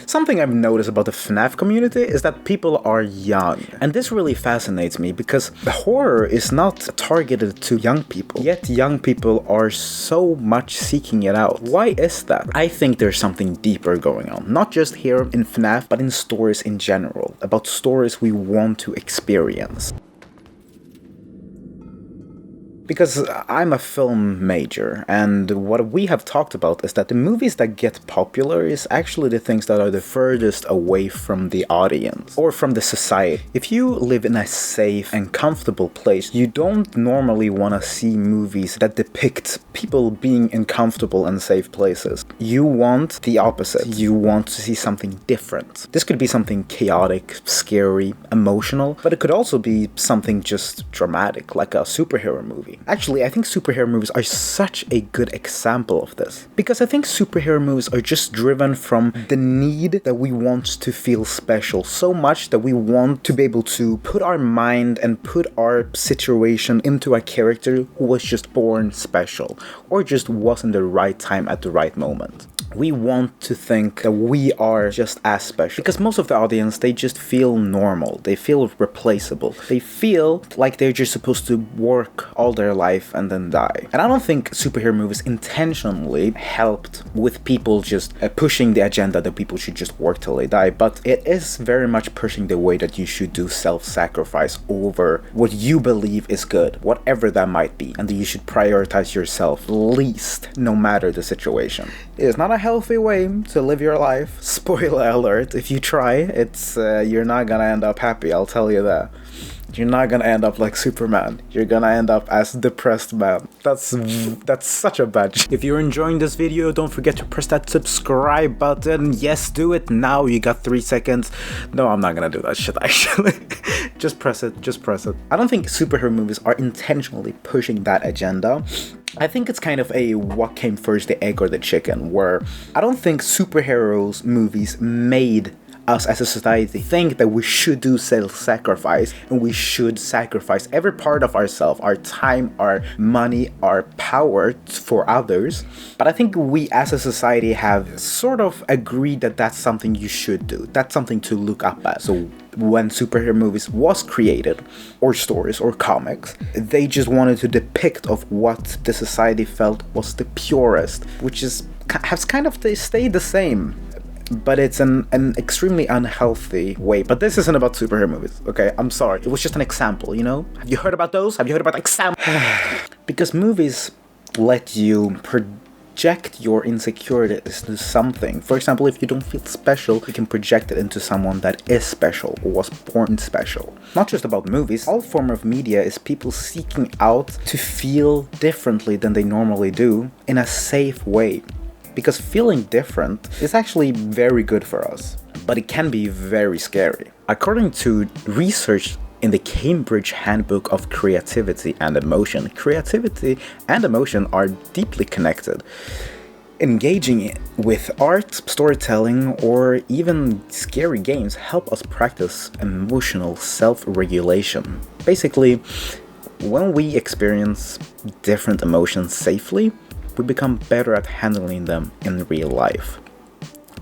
Something I've noticed about the FNaF community is that people are young. And this really fascinates me because horror is not targeted to young people, yet young people are so much seeking it out. Why is that? I think there's something deeper going on, not just here in FNaF, but in stories in general, about stories we want to experience. Because I'm a film major, and what we have talked about is that the movies that get popular is actually the things that are the furthest away from the audience, or from the society. If you live in a safe and comfortable place, you don't normally want to see movies that depict people being in comfortable and safe places. You want the opposite. You want to see something different. This could be something chaotic, scary, emotional, but it could also be something just dramatic, like a superhero movie. Actually, I think superhero movies are such a good example of this. Because I think superhero movies are just driven from the need that we want to feel special so much that we want to be able to put our mind and put our situation into a character who was just born special or just was in the right time at the right moment. We want to think that we are just as special. Because most of the audience, they just feel normal. They feel replaceable. They feel like they're just supposed to work all their life and then die. And I don't think superhero movies intentionally helped with people just pushing the agenda that people should just work till they die. But it is very much pushing the way that you should do self-sacrifice over what you believe is good, whatever that might be. And that you should prioritize yourself least, no matter the situation. It's not a healthy way to live your life. Spoiler alert, if you try, it's you're not gonna end up happy, I'll tell you that. You're not gonna end up like Superman. You're gonna end up as depressed man. That's such a bad shit. If you're enjoying this video, don't forget to press that subscribe button. Yes, do it now. You got 3 seconds. No, I'm not gonna do that shit actually. Just press it. Just press it. I don't think superhero movies are intentionally pushing that agenda. I think it's kind of a what came first, the egg or the chicken, where I don't think superheroes movies made us as a society think that we should do self-sacrifice and we should sacrifice every part of ourselves, our time, our money, our power for others. But I think we as a society have sort of agreed that that's something you should do. That's something to look up at. So when superhero movies was created, or stories or comics, they just wanted to depict of what the society felt was the purest, which has kind of stayed the same. But it's an extremely unhealthy way. But this isn't about superhero movies, okay? I'm sorry. It was just an example, you know? Have you heard about those? Have you heard about examples? Because movies let you project your insecurities into something. For example, if you don't feel special, you can project it into someone that is special or was born special. Not just about movies. All form of media is people seeking out to feel differently than they normally do in a safe way. Because feeling different is actually very good for us, but it can be very scary. According to research in the Cambridge Handbook of Creativity and Emotion, creativity and emotion are deeply connected. Engaging with art, storytelling, or even scary games help us practice emotional self-regulation. Basically, when we experience different emotions safely, we become better at handling them in real life.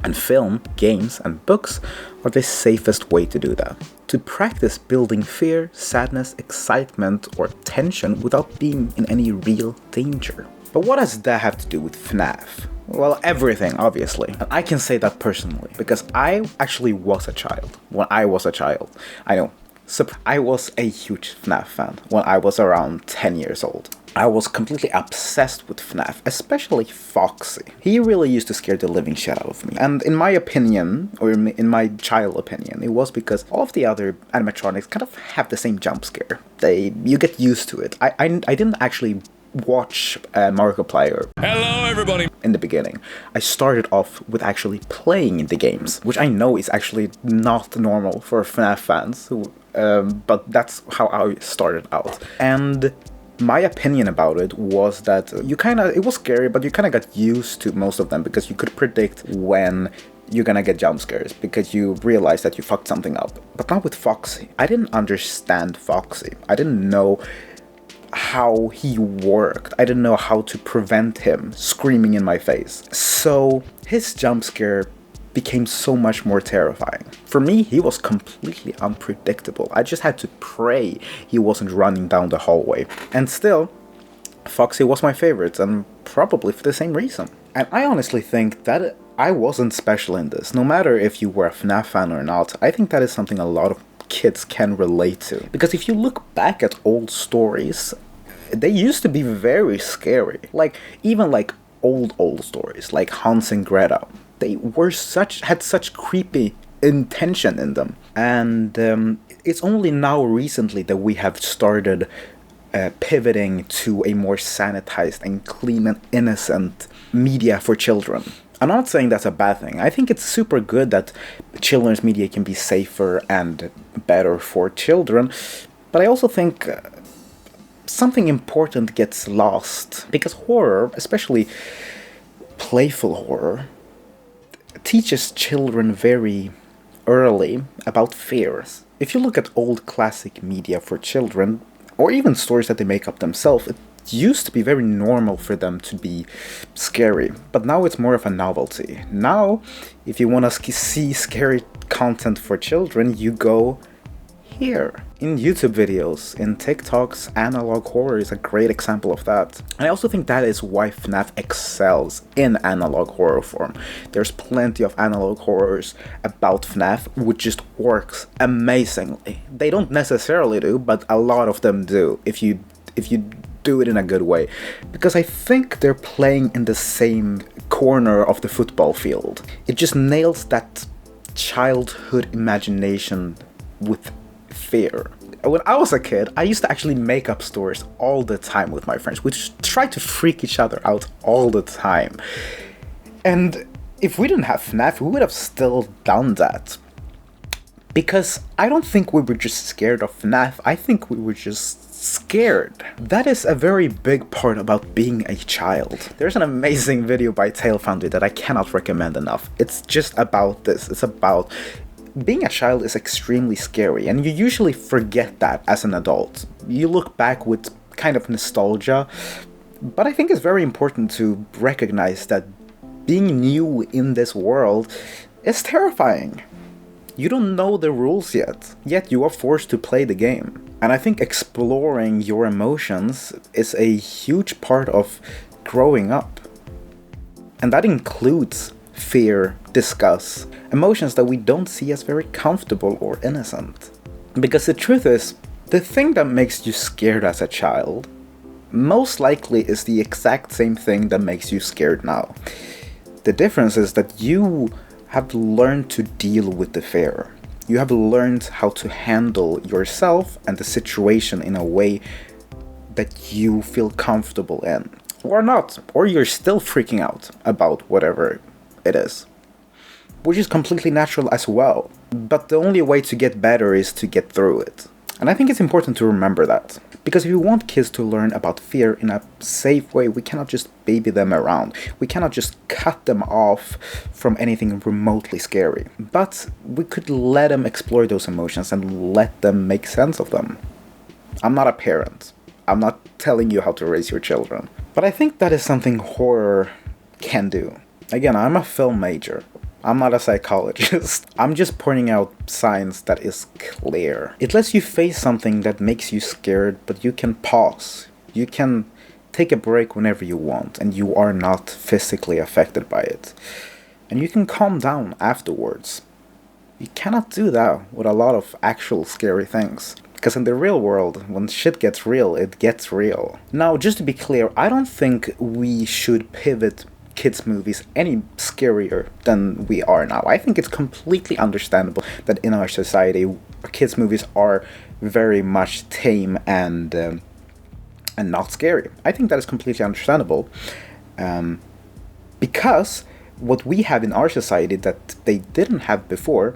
And film, games, and books are the safest way to do that. To practice building fear, sadness, excitement, or tension without being in any real danger. But what does that have to do with FNaF? Well, everything, obviously. And I can say that personally, because I actually was a child. When I was a child. I know. So I was a huge FNaF fan when I was around 10 years old. I was completely obsessed with FNaF, especially Foxy. He really used to scare the living shit out of me. And in my opinion, or in my child opinion, it was because all of the other animatronics kind of have the same jump scare. You get used to it. I didn't actually watch Markiplier. Hello, everybody! In the beginning. I started off with actually playing the games, which I know is actually not normal for FNaF fans, but that's how I started out. And my opinion about it was that it was scary, but you kind of got used to most of them because you could predict when you're gonna get jump scares because you realize that you fucked something up. But not with Foxy. I didn't understand Foxy. I didn't know how he worked. I didn't know how to prevent him screaming in my face. So his jump scare became so much more terrifying. For me, he was completely unpredictable. I just had to pray he wasn't running down the hallway. And still, Foxy was my favorite, and probably for the same reason. And I honestly think that I wasn't special in this. No matter if you were a FNaF fan or not, I think that is something a lot of kids can relate to. Because if you look back at old stories, they used to be very scary. Like, even like old stories, like Hans and Greta. They were had such creepy intention in them. And it's only now recently that we have started pivoting to a more sanitized and clean and innocent media for children. I'm not saying that's a bad thing. I think it's super good that children's media can be safer and better for children. But I also think something important gets lost. Because horror, especially playful horror, teaches children very early about fears. If you look at old classic media for children, or even stories that they make up themselves, it used to be very normal for them to be scary, but now it's more of a novelty. Now, if you want to see scary content for children, you go here. In YouTube videos, in TikToks, analog horror is a great example of that. And I also think that is why FNaF excels in analog horror form. There's plenty of analog horrors about FNaF which just works amazingly. They don't necessarily do, but a lot of them do, if you do it in a good way. Because I think they're playing in the same corner of the football field. It just nails that childhood imagination with fear. When I was a kid, I used to actually make up stories all the time with my friends. We just tried to freak each other out all the time. And if we didn't have FNaF, we would have still done that. Because I don't think we were just scared of FNaF, I think we were just scared. That is a very big part about being a child. There's an amazing video by Tail Foundry that I cannot recommend enough. It's just about this. It's about being a child is extremely scary, and you usually forget that as an adult. You look back with kind of nostalgia, but I think it's very important to recognize that being new in this world is terrifying. You don't know the rules yet you are forced to play the game. And I think exploring your emotions is a huge part of growing up. And that includes fear, disgust, emotions that we don't see as very comfortable or innocent. Because the truth is, the thing that makes you scared as a child most likely is the exact same thing that makes you scared now. The difference is that you have learned to deal with the fear. You have learned how to handle yourself and the situation in a way that you feel comfortable in. Or not, or you're still freaking out about whatever it is. Which is completely natural as well. But the only way to get better is to get through it. And I think it's important to remember that. Because if we want kids to learn about fear in a safe way, we cannot just baby them around. We cannot just cut them off from anything remotely scary. But we could let them explore those emotions and let them make sense of them. I'm not a parent. I'm not telling you how to raise your children. But I think that is something horror can do. Again, I'm a film major. I'm not a psychologist. I'm just pointing out science that is clear. It lets you face something that makes you scared, but you can pause. You can take a break whenever you want, and you are not physically affected by it. And you can calm down afterwards. You cannot do that with a lot of actual scary things. Because in the real world, when shit gets real, it gets real. Now, just to be clear, I don't think we should pivot kids' movies any scarier than we are now. I think it's completely understandable that in our society, kids' movies are very much tame and not scary. I think that is completely understandable. Because what we have in our society that they didn't have before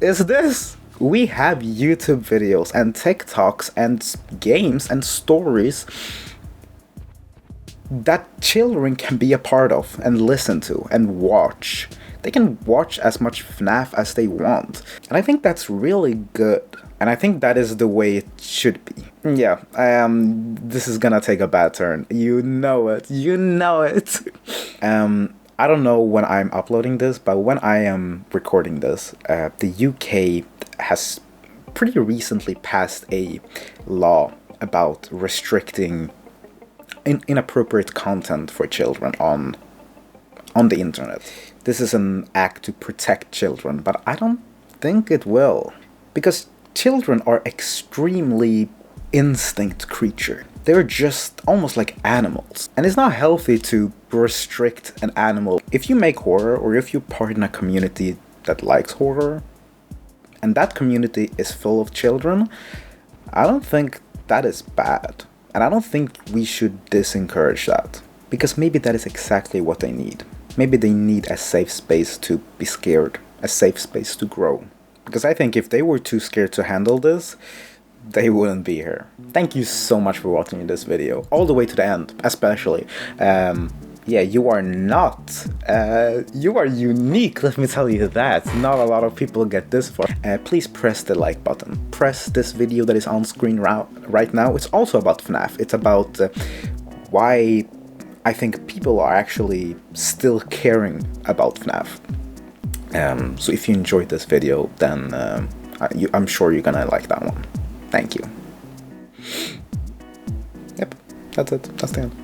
is this. We have YouTube videos and TikToks and games and stories that children can be a part of and listen to and watch. They can watch as much FNaF as they want. And I think that's really good. And I think that is the way it should be. Yeah, this is gonna take a bad turn. You know it. You know it. I don't know when I'm uploading this, but when I am recording this, the UK has pretty recently passed a law about restricting inappropriate content for children on the internet. This is an act to protect children, but I don't think it will. Because children are extremely instinct creatures. They're just almost like animals. And it's not healthy to restrict an animal. If you make horror, or if you're part in a community that likes horror, and that community is full of children, I don't think that is bad. And I don't think we should disencourage that. Because maybe that is exactly what they need. Maybe they need a safe space to be scared, a safe space to grow. Because I think if they were too scared to handle this, they wouldn't be here. Thank you so much for watching this video, all the way to the end, especially. Yeah, you are not, you are unique, let me tell you that. Not a lot of people get this far. Please press the like button. Press this video that is on screen right now. It's also about FNaF. It's about why I think people are actually still caring about FNaF. So if you enjoyed this video, then I'm sure you're gonna like that one. Thank you. Yep, that's it. That's the end.